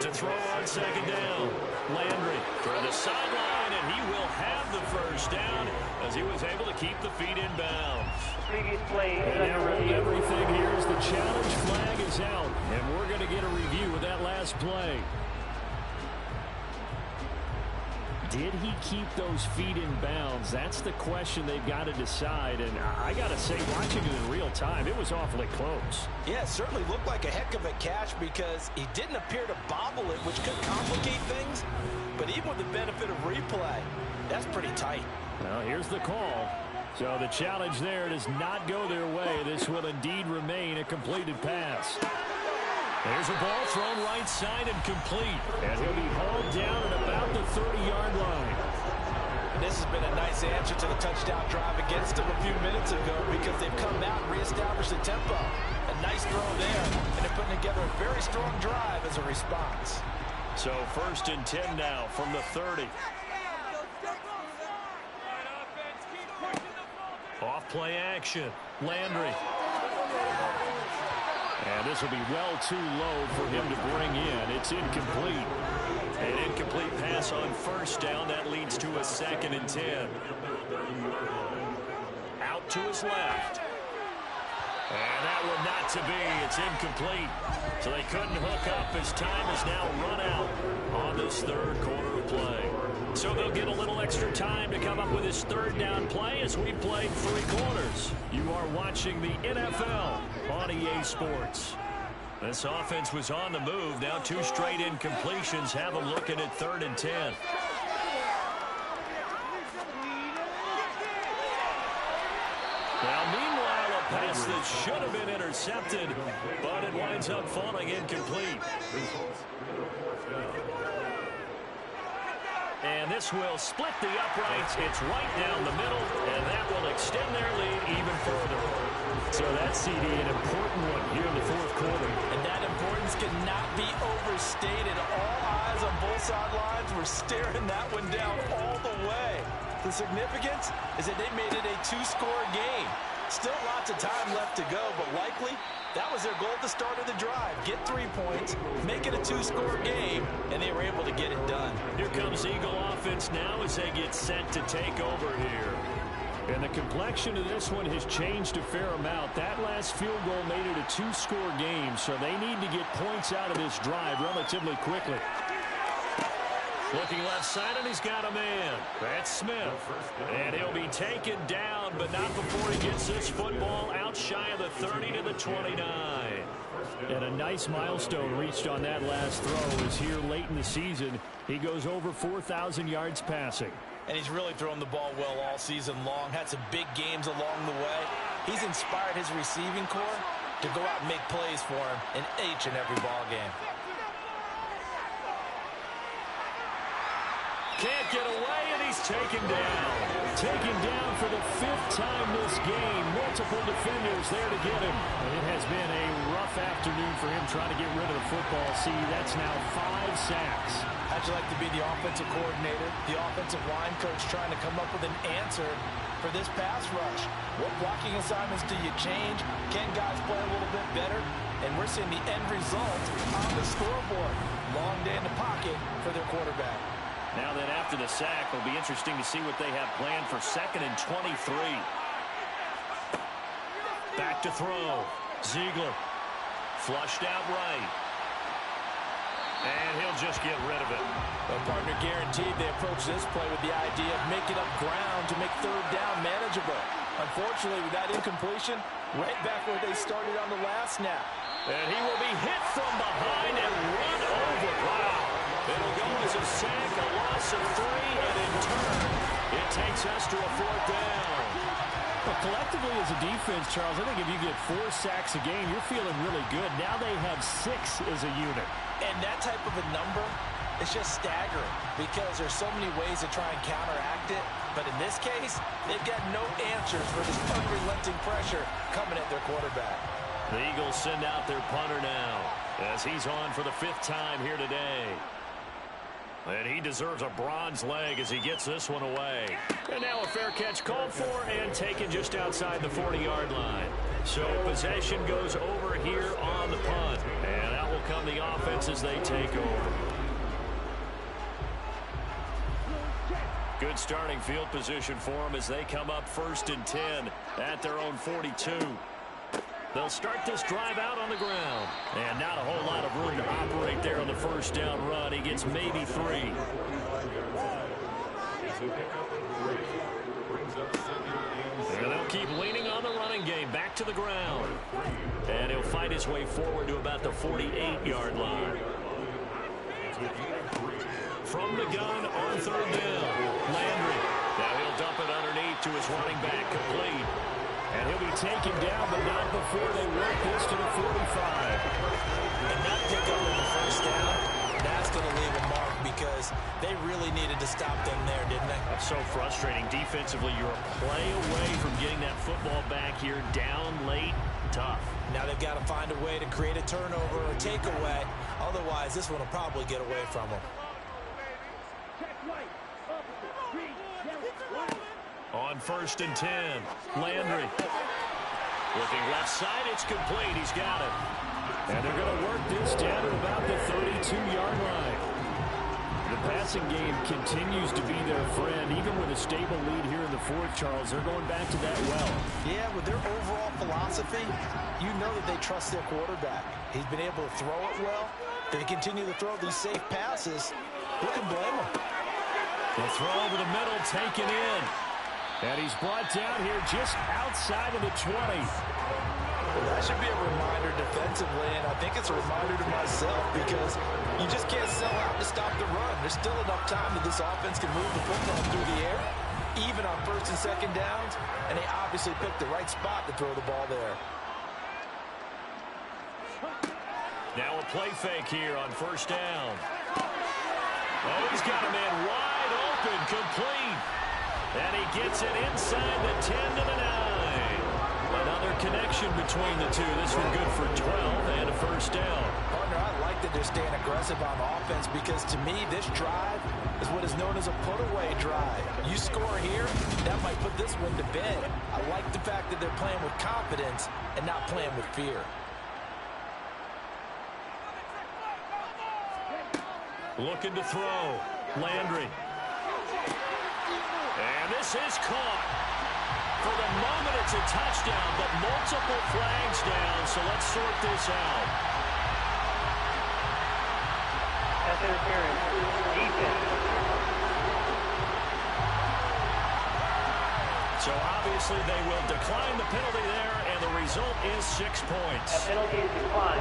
To throw on second down. Landry for the sideline, and he will have the first down as he was able to keep the feet in bounds. And now everything here is the challenge flag is out, and we're going to get a review of that last play. Did he keep those feet in bounds? That's the question they've got to decide. And I got to say, watching it in real time, it was awfully close. Yeah, it certainly looked like a heck of a catch because he didn't appear to bobble it, which could complicate things. But even with the benefit of replay, that's pretty tight. Well, here's the call. So the challenge there does not go their way. This will indeed remain a completed pass. There's a ball thrown right side and complete. And he'll be hauled down at about the 30-yard line. This has been a nice answer to the touchdown drive against them a few minutes ago because they've come out and reestablished the tempo. A nice throw there, and they're putting together a very strong drive as a response. So 1st and 10 now from the 30. Off play action. Landry. And this will be well too low for him to bring in. It's incomplete. An incomplete pass on first down. That leads to a 2nd and 10. Out to his left. And that one not to be. It's incomplete. So they couldn't hook up as time is now run out on this third quarter of play. So they'll get a little extra time to come up with his 3rd down play as we played 3 quarters. You are watching the NFL on EA Sports. This offense was on the move. Now 2 straight incompletions have them looking at 3rd and 10. Now, meanwhile, a pass that should have been intercepted, but it winds up falling incomplete. And this will split the uprights. It's right down the middle, and that will extend their lead even further. So that CD, an important one here in the 4th quarter. And that importance cannot be overstated. All eyes on both sidelines were staring that one down all the way. The significance is that they made it a 2-score game. Still lots of time left to go, but likely that was their goal at the start of the drive. Get 3 points, make it a 2-score game, and they were able to get it done. Here comes Eagle offense now as they get set to take over here. And the complexion of this one has changed a fair amount. That last field goal made it a 2-score game, so they need to get points out of this drive relatively quickly. Looking left side, and he's got a man. That's Smith. And he'll be taken down, but not before he gets this football out shy of the 30 to the 29. And a nice milestone reached on that last throw is here late in the season. He goes over 4,000 yards passing. And he's really thrown the ball well all season long. Had some big games along the way. He's inspired his receiving corps to go out and make plays for him in each and every ball game. Can't get away, and he's taken down. Taken down for the 5th time this game. Multiple defenders there to get him. And it has been a rough afternoon for him trying to get rid of the football. See, that's now 5 sacks. How'd you like to be the offensive coordinator, the offensive line coach trying to come up with an answer for this pass rush? What blocking assignments do you change? Can guys play a little bit better? And we're seeing the end result on the scoreboard. Long day in the pocket for their quarterback. Now then, after the sack, it'll be interesting to see what they have planned for 2nd and 23. Back to throw. Ziegler. Flushed out right. And he'll just get rid of it. Well, partner guaranteed they approach this play with the idea of making up ground to make 3rd down manageable. Unfortunately, with that incompletion, right back where they started on the last snap. And he will be hit from behind and run over. Wow. It'll go as a sack, a loss of 3, and in turn, it takes us to a 4th down. But collectively as a defense, Charles, I think if you get 4 sacks a game, you're feeling really good. Now they have 6 as a unit. And that type of a number is just staggering because there's so many ways to try and counteract it. But in this case, they've got no answers for this unrelenting pressure coming at their quarterback. The Eagles send out their punter now as he's on for the 5th time here today. And he deserves a bronze leg as he gets this one away. And now a fair catch called for and taken just outside the 40-yard line. So possession goes over here on the punt. And out will come the offense as they take over. Good starting field position for them as they come up 1st and 10 at their own 42. They'll start this drive out on the ground. And not a whole lot of room to operate there on the 1st down run. He gets maybe 3. And they'll keep leaning on the running game. Back to the ground. And he'll fight his way forward to about the 48-yard line. From the gun on 3rd down. Landry. Now he'll dump it underneath to his running back. Complete. And he'll be taken down, but not before they work this to the 45. And that pickup in the 1st down, that's going to leave a mark because they really needed to stop them there, didn't they? That's so frustrating. Defensively, you're a play away from getting that football back here. Down late, tough. Now they've got to find a way to create a turnover or takeaway. Otherwise, this one will probably get away from them. On 1st and 10, Landry. Looking left side, it's complete. He's got it. And they're going to work this down to about the 32-yard line. The passing game continues to be their friend. Even with a stable lead here in the 4th, Charles, they're going back to that well. Yeah, with their overall philosophy, you know that they trust their quarterback. He's been able to throw it well. They continue to throw these safe passes. Who can blame them? The throw over the middle, taken in. And he's brought down here just outside of the 20. Well, that should be a reminder defensively. defensively, and I think it's a reminder to myself because you just can't sell out to stop the run. There's still enough time that this offense can move the football through the air, even on first and second downs, and they obviously picked the right spot to throw the ball there. Now a play fake here on first down. Oh, he's got a man wide open, complete. And he gets it inside the 10 to the 9. Another connection between the two. This one good for 12 and a first down. Partner, I like that they're staying aggressive on offense because to me, this drive is what is known as a put-away drive. You score here, that might put this one to bed. I like the fact that they're playing with confidence and not playing with fear. Looking to throw. Landry. And this is caught. For the moment, it's a touchdown, but multiple flags down, so let's sort this out. Interference. Defense. So obviously they will decline the penalty there, and the result is 6 points. A penalty is declined.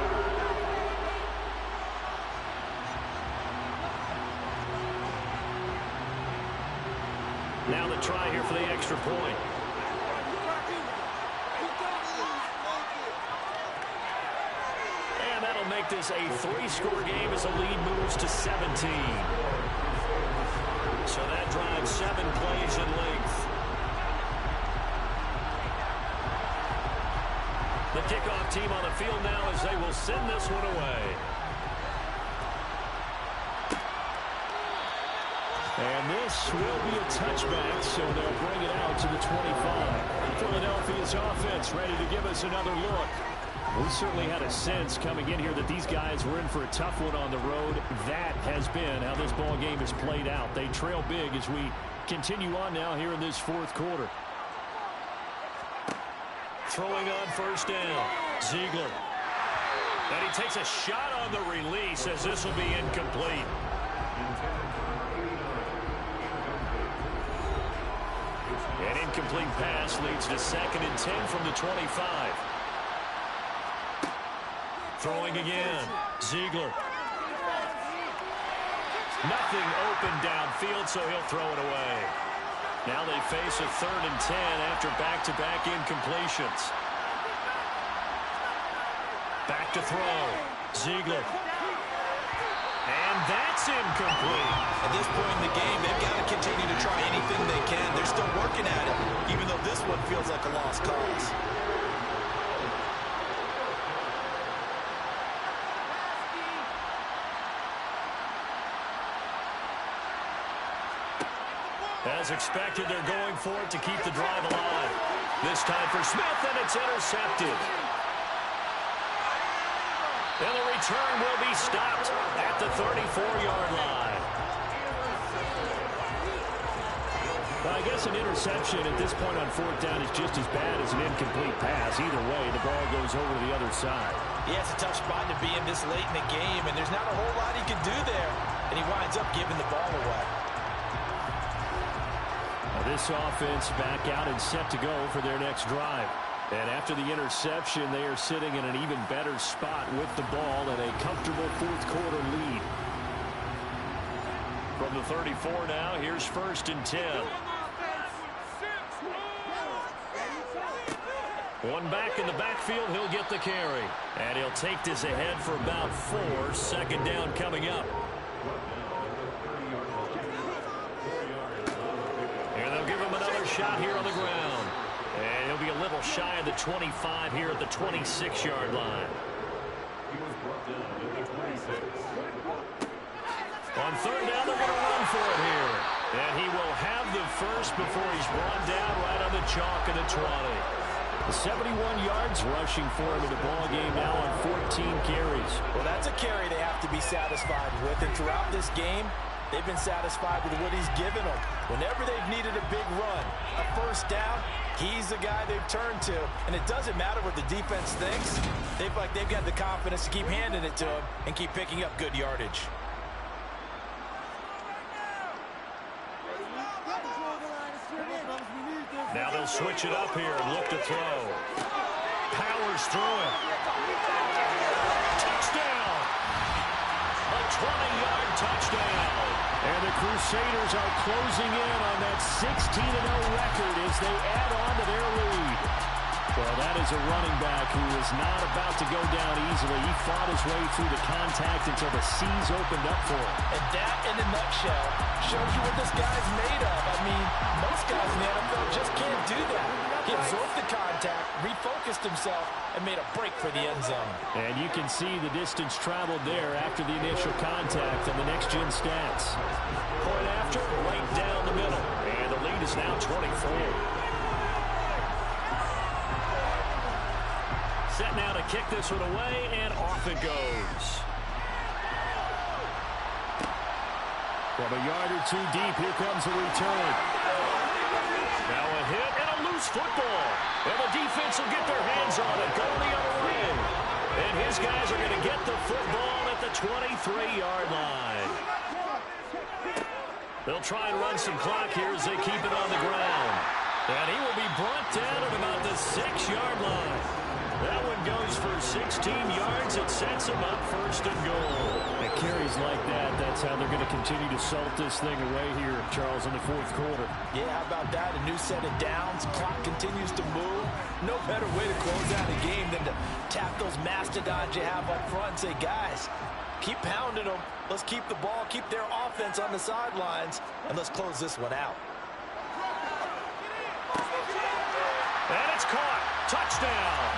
Now the try here for the extra point. And that'll make this a 3-score game as the lead moves to 17. So that drives 7 plays in length. The kickoff team on the field now as they will send this one away. And this will be a touchback, so they'll bring it out to the 25. Philadelphia's offense ready to give us another look. We certainly had a sense coming in here that these guys were in for a tough one on the road. That has been how this ball game has played out. They trail big as we continue on now here in this fourth quarter. Throwing on first down, Ziegler. And he takes a shot on the release as this will be incomplete. An incomplete pass leads to 2nd and 10 from the 25. Throwing again, Ziegler. Nothing open downfield, so he'll throw it away. Now they face a 3rd and 10 after back-to-back incompletions. Back to throw, Ziegler. And that's incomplete. At this point in the game, they've got to continue to try anything they can. They're still working at it, even though this one feels like a lost cause. As expected, they're going for it to keep the drive alive. This time for Smith, and it's intercepted. And the return will be stopped at the 34-yard line. Well, I guess an interception at this point on 4th down is just as bad as an incomplete pass. Either way, the ball goes over to the other side. Yeah, it's a tough spot to be in this late in the game, and there's not a whole lot he can do there, and he winds up giving the ball away. Now this offense back out and set to go for their next drive. And after the interception, they are sitting in an even better spot with the ball and a comfortable 4th quarter lead. From the 34 now, here's 1st and 10. One back in the backfield, he'll get the carry. And he'll take this ahead for about 4. 2nd down coming up. And they'll give him another shot here on the ground. And he'll be a little shy of the 25 here at the 26-yard line. On 3rd down, they're going to run for it here. And he will have the first before he's brought down right on the chalk of the 20. 71 yards rushing for him in the ball game now on 14 carries. Well, that's a carry they have to be satisfied with. And throughout this game, they've been satisfied with what he's given them. Whenever they've needed a big run, a 1st down, he's the guy they've turned to. And it doesn't matter what the defense thinks. They've got the confidence to keep handing it to him and keep picking up good yardage. Now they'll switch it up here and look to throw. Powers through it. Crusaders are closing in on that 16-0 record as they add on to their lead. Well, that is a running back who is not about to go down easily. He fought his way through the contact until the seas opened up for him. And that, in a nutshell, shows you what this guy's made of. I mean, most guys in the NFL just can't do that. He absorbed the contact, refocused himself, and made a break for the end zone. And you can see the distance traveled there after the initial contact on the next-gen stats. Point after, right down the middle. And the lead is now 24. Set now to kick this one away, and off it goes. From a yard or two deep, here comes a return. Now a hit and a loose football. And the defense will get their hands on it, go the other way. And his guys are going to get the football at the 23-yard line. They'll try and run some clock here as they keep it on the ground. And he will be brought down at about the 6-yard line. That one goes for 16 yards. It sets him up first and goal. And carries like that, that's how they're going to continue to salt this thing away here, Charles, in the fourth quarter. Yeah, how about that? A new set of downs. Clock continues to move. No better way to close out a game than to tap those mastodons you have up front and say, guys, keep pounding them. Let's keep the ball, keep their offense on the sidelines, and let's close this one out. And it's caught. Touchdown.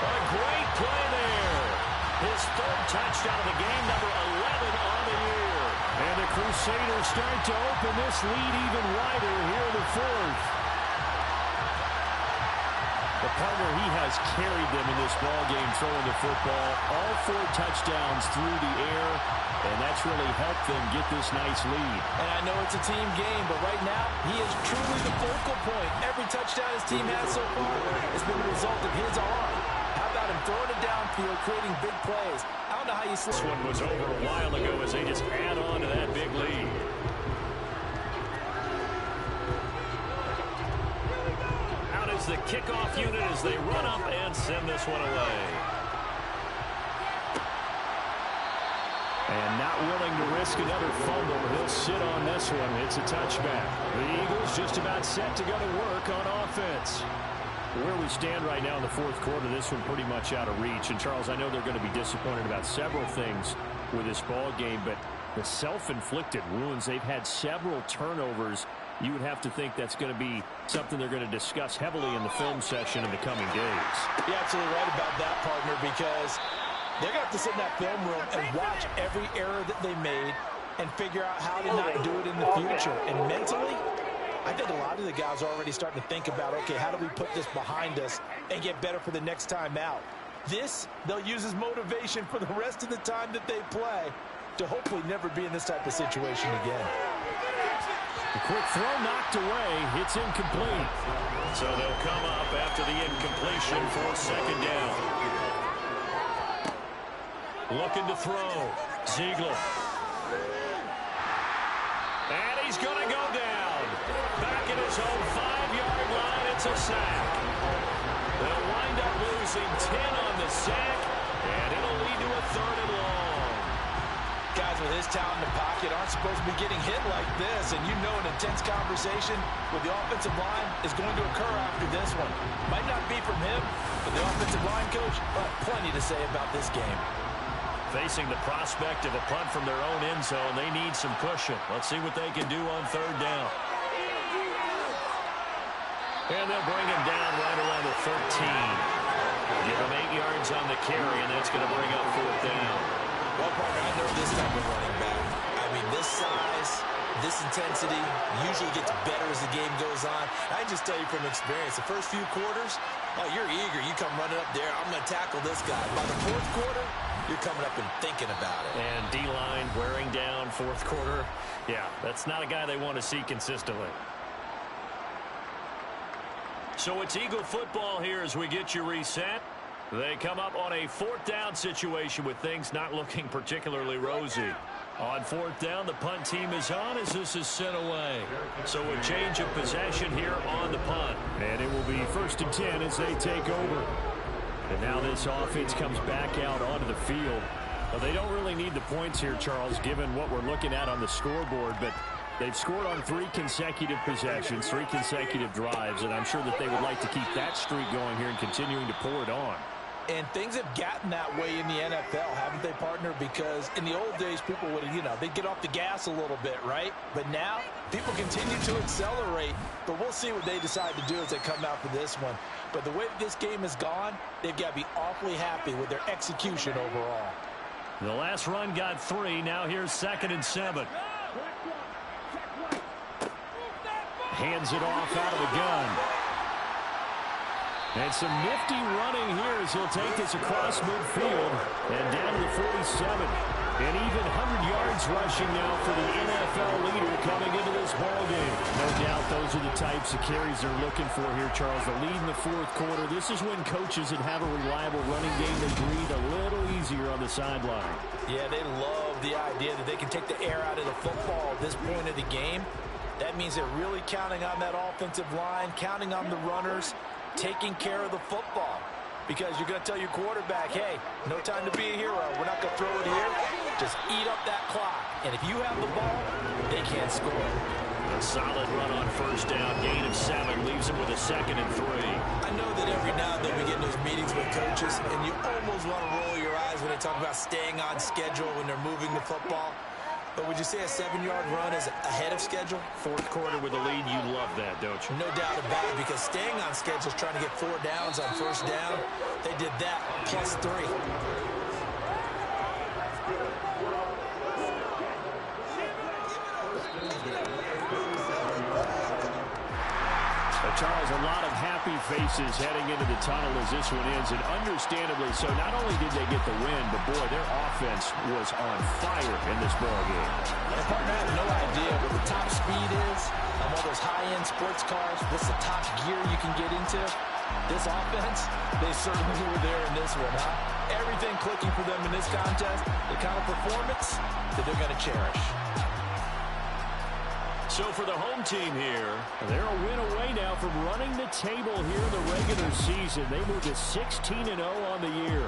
A great play there. His third touchdown of the game, number 11 on the year. And the Crusaders start to open this lead even wider here in the fourth. The partner, he has carried them in this ball game throwing the football. All 4 touchdowns through the air, and that's really helped them get this nice lead. And I know it's a team game, but right now, he is truly the focal point. Every touchdown his team has so far has been the result of his arm. How about him throwing it downfield, creating big plays? I don't know how you slip. This one was over a while ago as they just add on to that big lead. Out is the kickoff unit as they run up and send this one away. And not willing to risk another fumble. He'll sit on this one. It's a touchback. The Eagles just about set to go to work on offense. Where we stand right now in the fourth quarter, this one pretty much out of reach. And, Charles, I know they're going to be disappointed about several things with this ball game, but the self-inflicted wounds, they've had several turnovers. You would have to think that's going to be something they're going to discuss heavily in the film session in the coming days. You're absolutely right about that, partner, because they're going to have to sit in that film room and watch every error that they made and figure out how to not do it in the future. And mentally, I think a lot of the guys are already starting to think about, okay, how do we put this behind us and get better for the next time out? This, they'll use as motivation for the rest of the time that they play to hopefully never be in this type of situation again. A quick throw knocked away. It's incomplete. So they'll come up after the incompletion for second down. Looking to throw. Ziegler. And he's going to go down. Back at his own 5-yard line, it's a sack. They'll wind up losing 10 on the sack, and it'll lead to a 3rd and long. Guys with his talent in the pocket aren't supposed to be getting hit like this, and you know an intense conversation with the offensive line is going to occur after this one. Might not be from him, but the offensive line coach will have plenty to say about this game. Facing the prospect of a punt from their own end zone, they need some cushion. Let's see what they can do on 3rd down. And they'll bring him down right around the 13. Give him 8 yards on the carry, and that's going to bring up 4th down. Well, partner, I know this type of running back. I mean, this size, this intensity usually gets better as the game goes on. I can just tell you from experience, the first few quarters, oh, you're eager. You come running up there, I'm going to tackle this guy. By the 4th quarter, you're coming up and thinking about it. And D-line wearing down 4th quarter. Yeah, that's not a guy they want to see consistently. So it's Eagle football here as we get you reset. They come up on a 4th down situation with things not looking particularly rosy. On 4th down, the punt team is on as this is sent away. So a change of possession here on the punt. And it will be 1st and 10 as they take over. And now this offense comes back out onto the field. Well, they don't really need the points here, Charles, given what we're looking at on the scoreboard, but They've scored on 3 consecutive possessions, 3 consecutive drives, and I'm sure that they would like to keep that streak going here and continuing to pour it on. And things have gotten that way in the NFL, haven't they, partner? Because in the old days, people would, they'd get off the gas a little bit, right? But now, people continue to accelerate. But we'll see what they decide to do as they come out for this one. But the way that this game has gone, they've got to be awfully happy with their execution overall. The last run got 3. Now here's 2nd and 7. Hands it off out of the gun. And some nifty running here as he'll take this across midfield and down to the 47. And even 100 yards rushing now for the NFL leader coming into this ballgame. No doubt those are the types of carries they're looking for here, Charles. The lead in the 4th quarter. This is when coaches that have a reliable running game, they breathe a little easier on the sideline. Yeah, they love the idea that they can take the air out of the football at this point of the game. That means they're really counting on that offensive line, counting on the runners, taking care of the football. Because you're going to tell your quarterback, hey, no time to be a hero. We're not going to throw it here. Just eat up that clock. And if you have the ball, they can't score. A solid run on 1st down. Gain of 7 leaves him with a 2nd and 3. I know that every now and then we get in those meetings with coaches, and you almost want to roll your eyes when they talk about staying on schedule when they're moving the football. But would you say a 7-yard run is ahead of schedule? 4th quarter with a lead, you love that, don't you? No doubt about it, because staying on schedule is trying to get 4 downs on 1st down. They did that plus 3. Charles, a lot of happy faces heading into the tunnel as this one ends, and understandably so. Not only did they get the win, but boy, their offense was on fire in this ballgame. And partner, I have no idea what the top speed is on one of those high-end sports cars. What's the top gear you can get into? This offense, they certainly were there in this one, huh? Everything clicking for them in this contest, the kind of performance that they're going to cherish. So for the home team here, they're a win away now from running the table here in the regular season. They moved to 16-0 on the year.